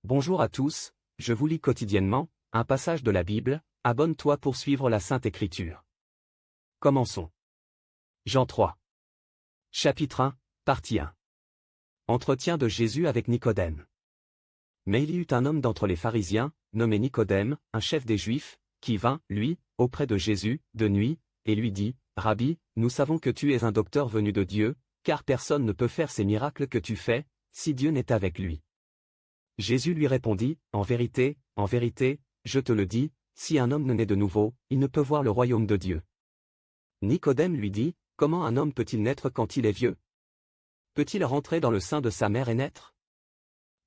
Bonjour à tous, je vous lis quotidiennement un passage de la Bible, abonne-toi pour suivre la Sainte Écriture. Commençons. Jean 3. Chapitre 1, partie 1. Entretien de Jésus avec Nicodème. Mais il y eut un homme d'entre les pharisiens, nommé Nicodème, un chef des Juifs, qui vint, lui, auprès de Jésus, de nuit, et lui dit, « Rabbi, nous savons que tu es un docteur venu de Dieu, car personne ne peut faire ces miracles que tu fais, si Dieu n'est avec lui. » Jésus lui répondit, « En vérité, je te le dis, si un homme ne naît de nouveau, il ne peut voir le royaume de Dieu. » Nicodème lui dit, « Comment un homme peut-il naître quand il est vieux? Peut-il rentrer dans le sein de sa mère et naître? »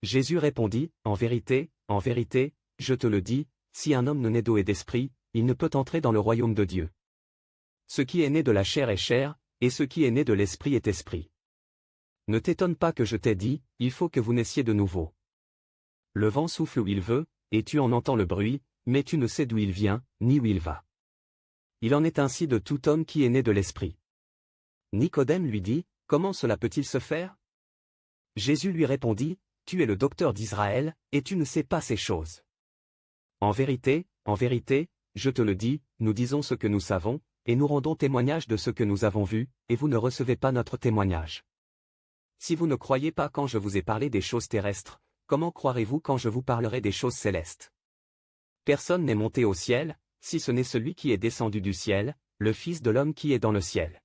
Jésus répondit, « En vérité, je te le dis, si un homme ne naît d'eau et d'esprit, il ne peut entrer dans le royaume de Dieu. Ce qui est né de la chair est chair, et ce qui est né de l'esprit est esprit. Ne t'étonne pas que je t'ai dit, il faut que vous naissiez de nouveau. Le vent souffle où il veut, et tu en entends le bruit, mais tu ne sais d'où il vient, ni où il va. Il en est ainsi de tout homme qui est né de l'esprit. » Nicodème lui dit, « Comment cela peut-il se faire? » Jésus lui répondit, « Tu es le docteur d'Israël, et tu ne sais pas ces choses. En vérité, je te le dis, nous disons ce que nous savons, et nous rendons témoignage de ce que nous avons vu, et vous ne recevez pas notre témoignage. Si vous ne croyez pas quand je vous ai parlé des choses terrestres, comment croirez-vous quand je vous parlerai des choses célestes? Personne n'est monté au ciel, si ce n'est celui qui est descendu du ciel, le Fils de l'homme qui est dans le ciel.